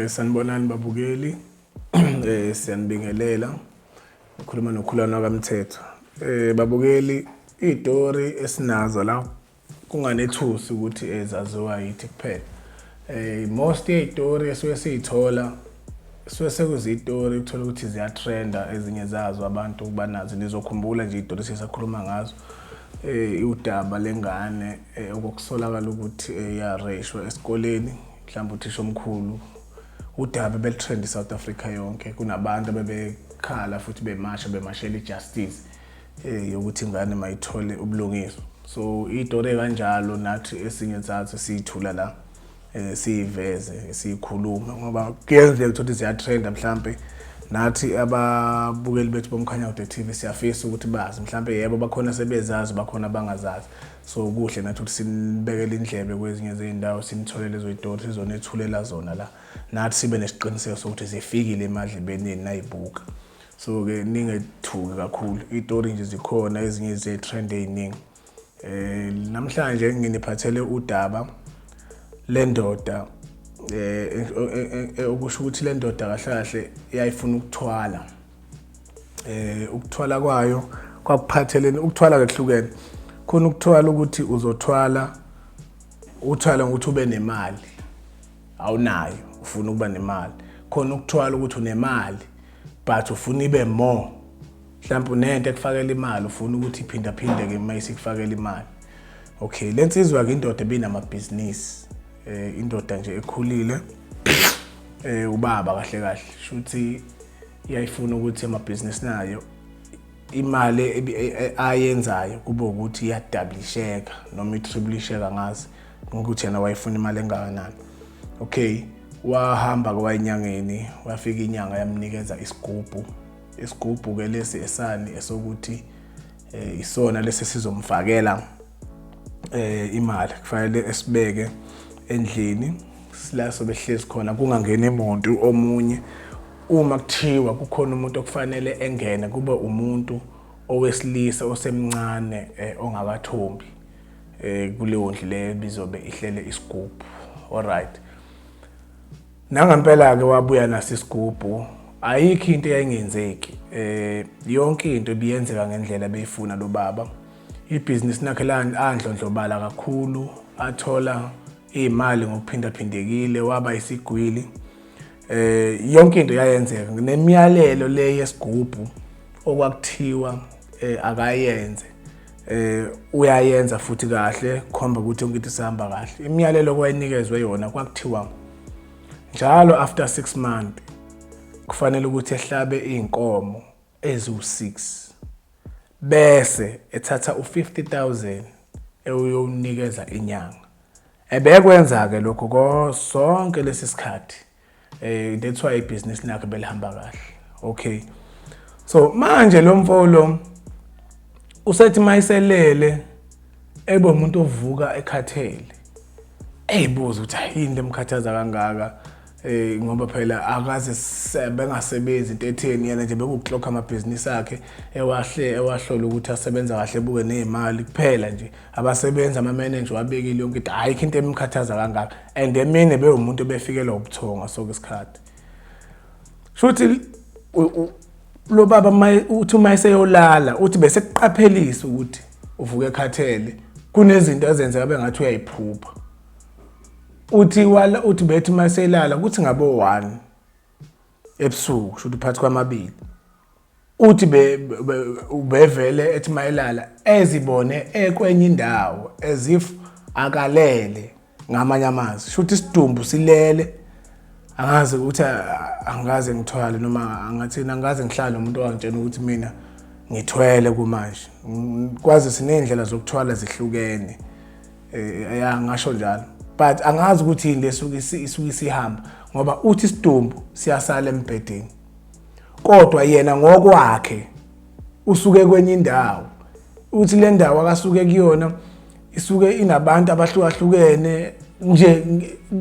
Sanibonani babukeli. Siyanibingelela. Ukhuluma noKhulana kaMthetho. Babukeli, izitori esinazo la kunganethusi ukuthi ezaziwa yithi kuphela. Most yezitori esuke siyithola sekuzizitori uthola ukuthi ziyatrenda, ezinye zazo abantu banazo. Nizokhumbula nje izitori sisakhuluma ngazo. Udaba lengane okusolakala ukuthi yareshwa esikoleni, mhlawumbe uthisha omkhulu. Udaba beltrend South Africa yonke, kunabantu abebekhala futhi bemashela ijustice yokuthi ingane mayithole ubulungiswa. So izitori kanjalo nathi esinye zazo siyithula la siyiveze siyikhuluma ngoba kuyenzeka ukuthi ziyatrenda mhlambe nathi ababukeli bethu bomkhanya TV siyafisa ukuthi bazi mhlambe yebo bakhona sebezazi bakhona bangazazi. So kuhle nathi ukuthi sinibekele indlebe kwezinye zezindawo sinitholele lezo zitori sizonethulela zona la nathi sibe nesiqiniseko sokuthi zifikile emadlebeni nayibuka. So ke ningethuki kakhulu, izitori nje zikhona ezinye zetrend eziningi. Namhlanje nginiphathele udaba lendoda okusho ukuthi lendoda kahle kahle iyayifuna ukuthwala. Ukuthwala kwayo kwakuphathelene ukuthwala kehlukene. Khona ukuthwala ukuthi uzothwala uthwala ukuthi ube nemali. Awunayo, ufuna ukuba nemali. Khona ukuthwala ukuthi unemali but ufuna ibe more. Mhlawumbe unento ekufakela imali ufuna ukuthi iphinda ke mayise ikufakela imali. Okay, lensizwa ke indoda ebinamabhizinisi. Indoda nje ekhulile ubaba kahle kahle shuthi iyayifuna ukuthi amabhizinisi nayo imali ayenzayo kube ukuthi iyadablisheka noma itriplisheka ngazi ukuthi yena wayifuna imali engakanani. Okay, wahamba kwayinyangeni wafika inyanga yamnikeza isigubhu ke lesi esani esokuthi isona lesi sizomfakela imali kufanele esibeke endlini sila sobehlezi khona kungangena umuntu omunye. Uma kuthiwa kukhona umuntu okufanele engene kube umuntu owesilisa osemncane ongakathombi kuleyo ndlu le bizobe ihlele isigubhu. Alright, nangempela ke wabuya naso isigubhu. Ayikho into eyayingenzeki, yonke into ibiyenzeka ngendlela beyifuna lo baba. Ibhizinisi lakhe andlondlobala kakhulu, athola imali ngokuphindaphindekile, waba isigwili. Yonke into yayenzeka nemiyalelo le yesigubhu okwakuthiwa akayenze uyayenza futhi kahle khomba ukuthi yonke into isihamba kahle. Imiyalelo kwayinikezwe yona kwakuthiwa njalo after 6 months kufanele ukuthi ehlabe izinkomo eziwu6 bese ethatha u50,000 eyonikeza inyanga. Ebekwenza ke lokho sonke lesi sikhathi. That's why ibusiness lakhe belihamba kahle. Okay, so manje lo mfolo usethi mayiselele ebe umuntu ovuka ekhathele eyibuza ukuthi yini lemkhathaza kangaka ngoba phela akaze bengasebenzi into etheni yena nje bekuklock amabhizinisi akhe ewahlola ukuthi asebenza kahle buke nezimali kuphela nje abasebenza ama manager wabekile yonke into ayikho into emkhathaza kangaka and emini bewumuntu befikela ubuthonga sokusikhathi shuthi lo baba uthi mayiseyolala uthi bese kuqaphelisa ukuthi uvuke ekhathele kunezinto ezenzeka bengathi uyayiphupha. Uthi bethi maselala kuthi ngabo 1 ebusuku shothi phakathi kwamabili. Uthi bevele ethi mayelala ezibone ekwenye indawo as if akalele ngamanye amazwi. Shothi isidumbu silele angazi ukuthi angaze ngithwale noma angathina angaze ngihlala umuntu owangitshela ukuthi mina ngithwele kumanje. Kwazi sinendlela zokuthwala zihlukene. Ngasho njalo. But angazi ukuthi yini lesuke isihamba ngoba uthi isidumbu siyasala embedeni. Kodwa yena ngokwakhe usuke kwenye indawo. Uthi le ndawo akasuke kuyona isuke inabantu abahlukahlukene nje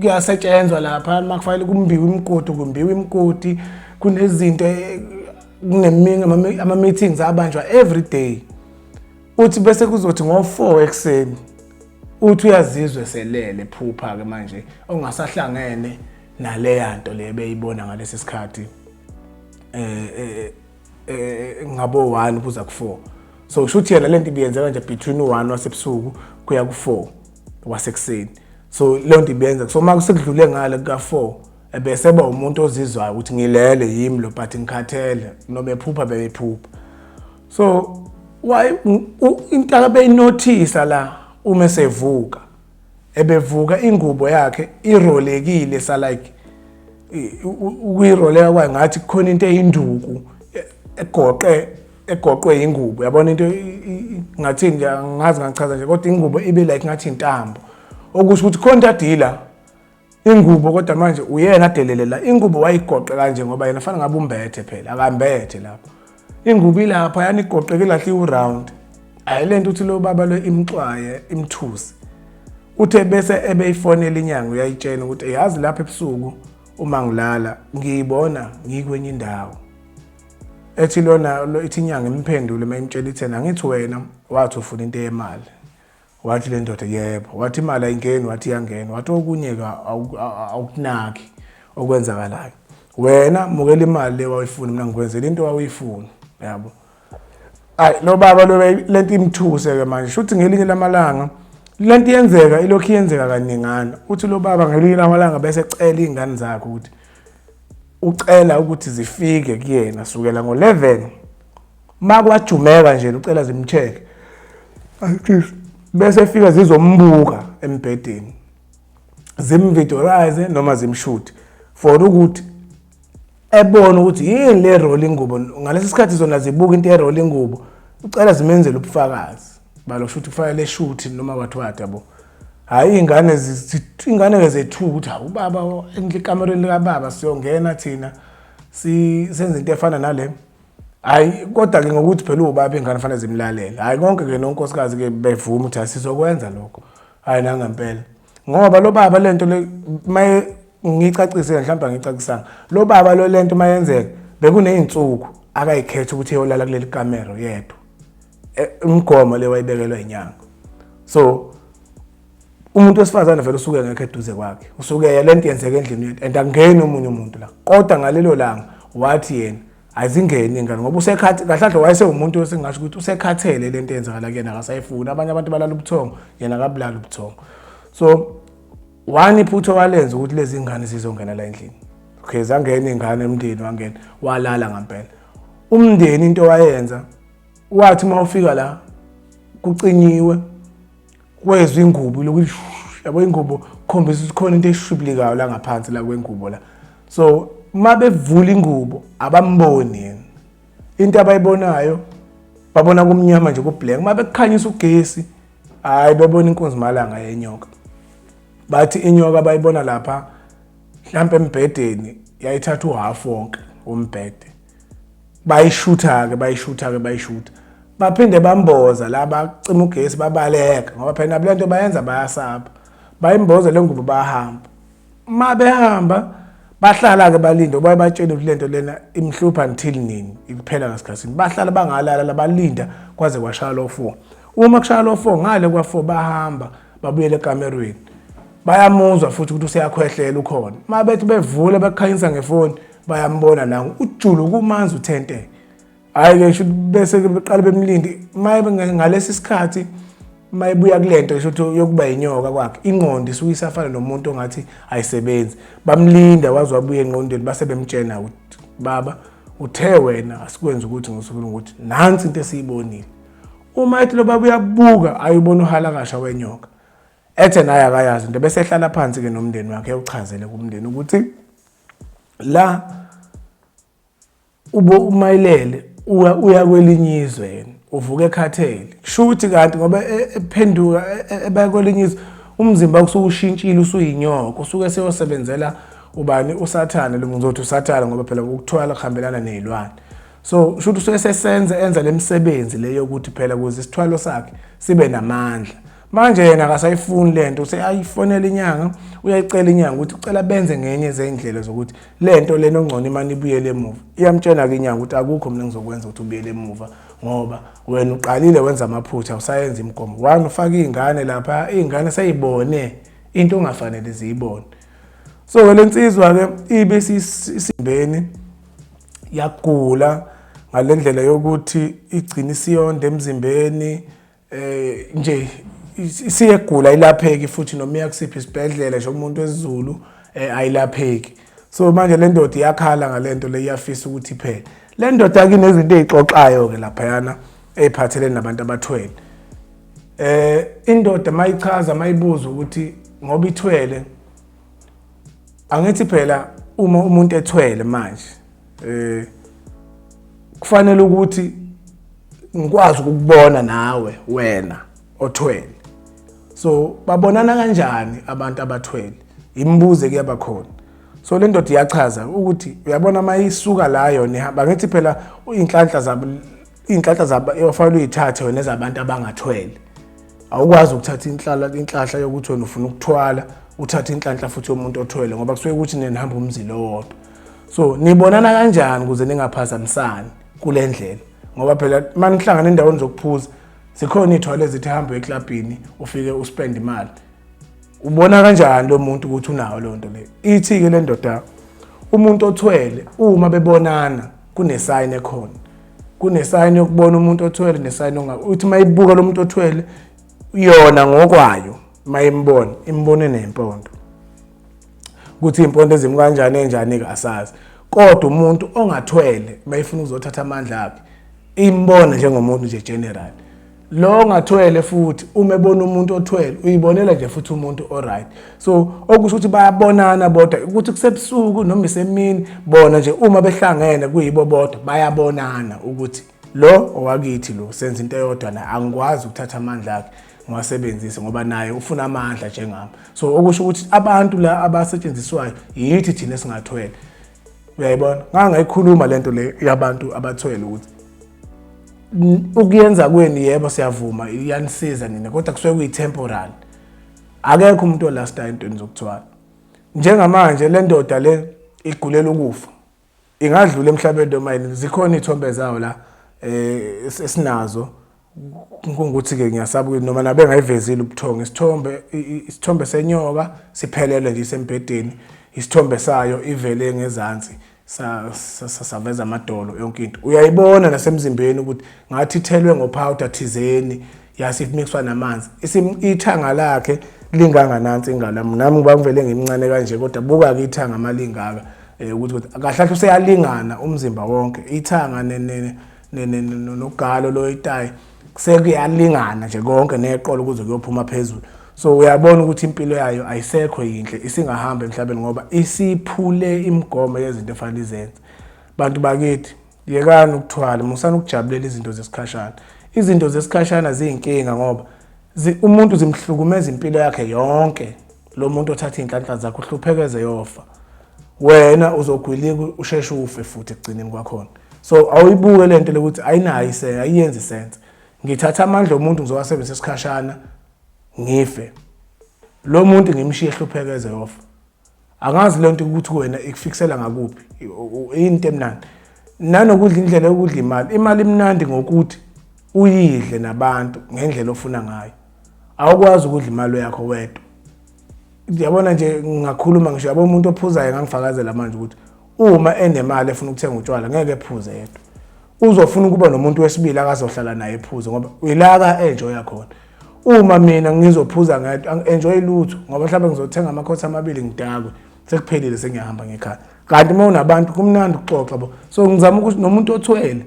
kuyasetshenzwa lapha makufanele kumbiwe imkoti kunezinto kuneminga ama meetings abanjwa every day. Uthi bese kuzothi ngo4 ekseni uthi uyazizwe selele phupha ke manje ongasahlangene naleya nto le beyibona ngalesi sikhathi ngabo 1 kuza ku4. So shuthi yena lento ibiyenzeka nje between u1 wasebusuku kuya ku4 wasekuseni. So lento ibenza so makusekudlule ngale ka4 ebese ba umuntu ozizwayo ukuthi ngilele yimi lo but ngikhathele noma ephupha beyiphupha. So why into akabeyinothisa la uma sevuka ebevuka ingubo yakhe irolekile sa like ukuyiroleka kwayo ngathi khona into eyinduku egoqwe ingubo yabona into ngathi nje ngazi ngichaza nje kodwa ingubo ibe like ngathi intambo okusho ukuthi khona adila ingubo kodwa manje uyena adelelela ingubo wayigoqe kanje ngoba yena fanele ngabe umbethe phela akambethe lapho ingubo ilapha yani igoqeke lahle uround ayilento uthi lo baba lo imxwaye imthusi uthe bese ebeyifonela inyanga uyayitshena ukuthi yazi lapha ebusuku uma ngilala ngiyibona ngikwenye indawo ethi lona lo ithi inyanga imphendule mayimtshela ithena ngithi wena wathi ufuna into yemali wathi le ndoda yebo wathi imali ayingeni wathi yangena wathi okunyeka awukunaki okwenzakalayo wena mukela imali le wayifuna mina ngikwenzela into wawuyifuna yabo ay lo baba lo lento imthuse ke manje shuthi ngelinye lamalanga lento yenzeka ilokhu yenzeka kaningana uthi lo baba ngelinye lamalanga bese ecela izingane zakhe ukuthi ucela ukuthi zifike kuyena sukela ngo11 makwajumeka nje ucela zimcheck bese efika zizombuka embhedeni zimvideorize noma zimshoot for ukuthi ebona ukuthi yini le rolling ngubo ngalesi sikhathi zona zibuka into ye-rolling ngubo ucela zimenzele ubufakazi balo shoot kufaya le shoot noma wathi yabo hayi ingane zethu ukuthi ubaba endlikamereni lika baba siyongena thina senze into efana nale hayi kodwa ke ngokuthi phela ubaba ingane fanele zimlalela hayi konke ke nonkosikazi ke bevuma ukuthi asizokwenza lokho hayi nangempela ngoba lo baba lento le maye ngicacise mhlawumbe ngicacisanga lo baba lo lento mayenzeka bekuneyinsuku akayikhetha ukuthi eyolala kuleli kamera yedwa umgomo le wayibekelwa inyanga so umuntu wesifazane vele usuke ngekho eduze kwakhe usuke lento yenzeka endlini and angeni umunye umuntu la kodwa ngalelo langa wathi yena azingeni ingane ngoba usekhathi kahle wayese umuntu osengasho ukuthi usekhathele lento yenzakala kuyena akasayifuna abanye abantu balala ubuthongo yena akabulala ubuthongo so wani iphutho walenza ukuthi lezi ingane zizongena la endlini okay zangena ingane emndeni wangena walala ngempela umndeni into wayenza wathi mawufika la kucinyiwe kwezwe ingubo lokuthi yabo ingubo khombisa ukuthi khona into eshublikayo la ngaphansi la kwengubo la so mabevula ingubo abamboni yena into abayibonayo babona kumnyama nje kublack mabekukhanyisa ugesi hayi babona inkunzi malanga yenyoka bathi inyoka abayibona lapha mhlambe embhedeni yayithatha uhalf wonke umbhede bayishutha baphinde bamboza la bacima ugesi babaleka ngoba phela nabulento bayenza bayasaba bayimboza lengubo bahamba mabehamba bahlala ke balinde ngoba batshela ukuthi lento lena imhlupha until nini iphela ngasikhatsini bahlala bangalala labalinda kwaze kwashaya lo 4 uma kushaya lo 4 ngale kwa4 bahamba babuyele ekamerweni bayamuzwa futhi ukuthi useyakhwehlela ukhona mabethi bevula bekhanyisa ngefoni bayambona la ujulu kumanzi uthente hayi ke should bese beqala bemlindi maye ngalesi sikhathi mayebuya kulento ukuthi yokuba inyoka kwakhe ingqondo isuke isafana nomuntu ongathi ayisebenzi bamlinda wazi wabuye engqondweni base bemtshena ukuthi baba uthe wena asikwenza ukuthi ngisuku ukuthi nansi into esiyibonile uma ethi lo baba uyabuka ayibona uhalakasha wenyoka ethe naye akayazi into bese ehlala phansi ke nomndeni wakhe uchazelele kumndeni ukuthi la umayilele uya kwelinyizwe yena uvuke ekhathele kusho ukuthi kanti ngoba ephenduka ebakolinyizwe umzimba kusuke ushintshile usuyinyoka usuke seyosebenzela ubani usathana lo ngizothi usathana ngoba phela ukuthwala kuhambelana nezilwane so kusho ukuthi usesenza enza lemisebenzi leyo ukuthi phela kuze isithwalo sakhe sibe namandla manje yena akasayifuni lento useyayifonela inyanga uyayicela inyanga ukuthi ucela benze ngenye zendlela zokuthi lento lena ongcono imani ibuyele emuva iyamtshena ke inyanga ukuthi akukho mina ngizokwenza ukuthi ubuyele emuva ngoba wena uqalile wenza amaphutha usayenza imgomo wani ufaka izingane lapha izingane sayibone into ongafanele ziyibone So lensizwa ke ibe isimbeni yagula ngalendlela yokuthi igcina isiyonda emzimbeni nje isiyegula ilapheki futhi noma iyakusipha isibhedlela nje umuntu wesiZulu ayilapheki. So manje le ndoda iyakhala ngalento le iyafisa ukuthi iphele. Le ndoda ke inezinto ezixoxayo ke lapha yana eziphathelene nabantu abathwele. Indoda mayichaza mayibuza ukuthi ngoba ithwele angithi phela uma umuntu ethwele manje kufanele ukuthi ngikwazi ukubona nawe wena othwele. So babonana kanjani abantu abathwele? Imbuze kuyaba khona. So le ndoda iyachaza ukuthi uyabona mayisuka la yona ihamba ngithi phela inhlanhla zabo eyofanele uyithathe wena ezabantu abangathwele. Awukwazi ukuthatha inhlahla yokuthi wena ufuna ukuthwala uthatha inhlanhla futhi yomuntu othwele ngoba kusuke ukuthi nihamba umzila owodwa. So nibonana kanjani ukuze ningaphazamisani kule ndlela? Ngoba phela manihlangana endaweni zokuphuza zikhona ithwale ezithi hamba eclubini ufike uspend imali. Ubona kanjani lo muntu ukuthi unawo lonto le? Ithi ke le ndoda umuntu othwele uma bebonana kunesign ekhona. Kunesign yokubona umuntu othwele nesign uthi mayibuka lo muntu othwele yona ngokwayo mayimbona imbone nempondo. Ukuthi impondo ezimi kanjani enjani ke asazi. Kodwa umuntu ongathwele mayifuna ukuzothatha amandla akhe imbona njengomuntu nje general. Lo ongathwele futhi uma ebona umuntu othwele uyibonela nje futhi umuntu alright. So okusho ukuthi bayabonana bodwa ukuthi kusebusuku noma isemini bona nje uma behlangene kuyibo bodwa bayabonana ukuthi lo owakithi lo senza into eyodwa la angikwazi ukuthatha amandla akhe ngiwasebenzise ngoba naye ufuna amandla njengami. So okusho ukuthi abantu la abasetshenziswayo yithi thina singathwele. Uyayibona ngangayikhuluma lento le yabantu abathwele ukuthi ukuyenza kweni yebo siyavuma iyanisiza nina kodwa kusuke kuyitemporary. Akekho umuntu olasta intweni zokuthwala. Njengamanje le ndoda le igulela ukufa. Ingadlula emhlabeni domayini zikhona izithombe zawo la esinazo ukuthi ke ngiyasaba ukuthi noma nabe ngayivezile ubuthongo isithombe senyoka siphelele nje isembedeni isithombe sayo ivele ngezansi saveza amadolo yonke into uyayibona nasemzimbeni ukuthi ngathi ithelwe ngopowder thizeni yasifmixwa namanzi ithanga lakhe linganganansi ingala nami ngiba ngivele ngimncane kanje kodwa buka ke ithanga amalingaka ukuthi kahle useyalingana umzimba wonke ithanga nogalo loyitayi sekuyalingana nje konke neqolo kuze kuyophuma phezulu. So uyabona ukuthi impilo yayo ayisekho yinhle isingahamba emhlabeni ngoba isiphule imigomo yezinto efanele izenze. Bantu bakithi yekani ukuthwala musana ukujabulela izinto zesikhashana. Izinto zesikhashana ziyinkinga ngoba umuntu zimhlukumeza impilo yakhe yonke. Lo muntu othatha inhlanhla zakhe uhluphekeze yofa. Wena uzogwilika usheshe ufe futhi egcineni kwakhona. So awuyibuke lento lokuthi ayinayo ayiyenzi isense. Ngithatha amandla omuntu ngizowasebenzisa isikhashana ngife. Lo muntu ngimshiye ehluphekeze yofa. Angazi lento ukuthi wena ikufiksela ngakuphi. Into emnandi. Nanokudla indlela yokudla imali. Imali imnandi ngokuthi uyidle nabantu ngendlela ofuna ngayo. Awukwazi ukudla imali yakho wedwa. Ngiyabona nje ngakhuluma ngisho yabo umuntu ophuzayo ngangifakazela manje ukuthi uma enemali efuna ukuthenga utshwala ngeke ephuze yedwa. Uzofuna ukuba nomuntu wesibili akazohlala naye ephuze ngoba uyilaka enjoy yakhona. Uma mina ngizophuza ngedwa enjoy lutho ngoba mhlawumbe ngizothenga amakhosi amabili ngidakwe sekuphelile sengiyahamba ngekhaya. Kanti uma unabantu kumnandi ukuxoxa bo. So ngizama ukuthi nomuntu othwele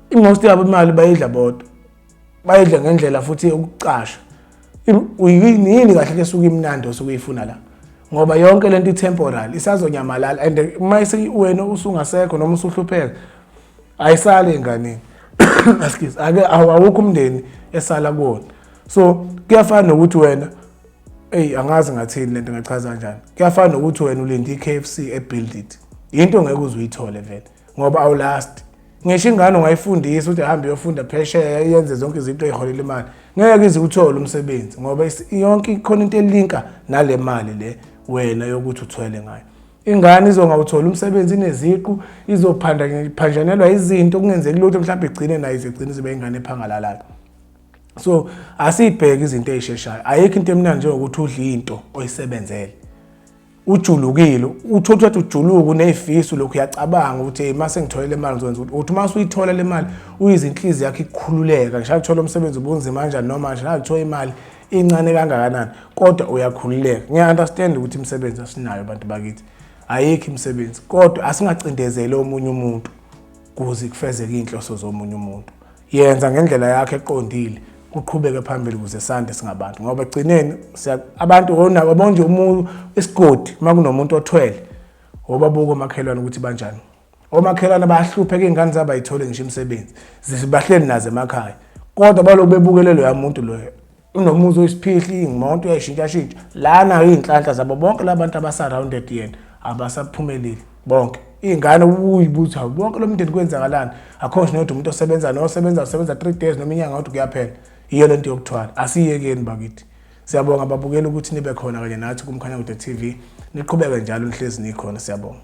imost yabo imali bayidla bodwa. Bayidla ngendlela futhi ukucasha. Uyini kahle ke suka imnandi osukuyifuna la. Ngoba yonke lento itemporary isazonyamalala and mayise wena usungasekho noma usuhlupheka ayisale ingane. Excuse awukho umndeni esala kuona. So kuyafana nokuthi wena angazi ngathini lento ngachaza kanjani. Kuyafana nokuthi wena ulinde iKFC ebuild it. Into ngeke uzuyithole vele ngoba awulast. Ngisho ingane ungayifundisa ukuthi ahambe uyofunda phesheya yenze zonke izinto eziholela imali. Ngeke ize uthole umsebenzi ngoba yonke ikhona into elinka nale mali le wena yokuthi uthwele ngayo. Ingane izongawuthola umsebenzi ineziqu izophanjanelwa izinto kungenzeki lutho mhlawumbe igcine nayo izigcine zibe ingane ephangalalayo. So asibheke izinto ezisheshayo. Ayikho into emnandi njengokuthi udle into oyisebenzele. ujulukile uthola ukuthi ujuluka unezifiso lokhu uyacabanga ukuthi hey mase ngithola le mali ngizokwenza ukuthi mase uyithola le mali uyizinhliziyo yakhe ikhululeka ngisho uthola umsebenzi ubunzima kanjani noma nje uthola imali incane kangakanani kodwa uyakhululeka. Ngiya-understand ukuthi imisebenzi asinayo abantu bakithi ayikho imisebenzi kodwa asingacindezeli omunye umuntu kuze kufezeke inhloso zomunye umuntu. Yenza ngendlela yakhe eqondile uqhubeke phambili ukuze sande singabantu ngoba egcineni abantu onabo bonke umuntu isigodi makunomuntu othwele obabuka omakhelwane ukuthi banjani. Omakhelwane bayahlupheka izingane zabo ayithole ngisho imisebenzi zibahleli nazo emakhaya kodwa baloku bebukelelo yamuntu lo unomuzi oyisiphihli imoto uyayishintsha lana izinhlanhla zabo bonke labantu abasurrounded yena abasaphumeleli bonke ingane uyibuza bonke lo mndeni kwenzakalana akho nje umuntu osebenza 3 days noma inyanga ukuthi kuyaphela iyo lento yokuthwala asiyekeni bakithi. Siyabonga babukela ukuthi nibe khona kanye nathi kuMkhanyakude TV niqhubeke njalo nihlezi nikhona siyabonga.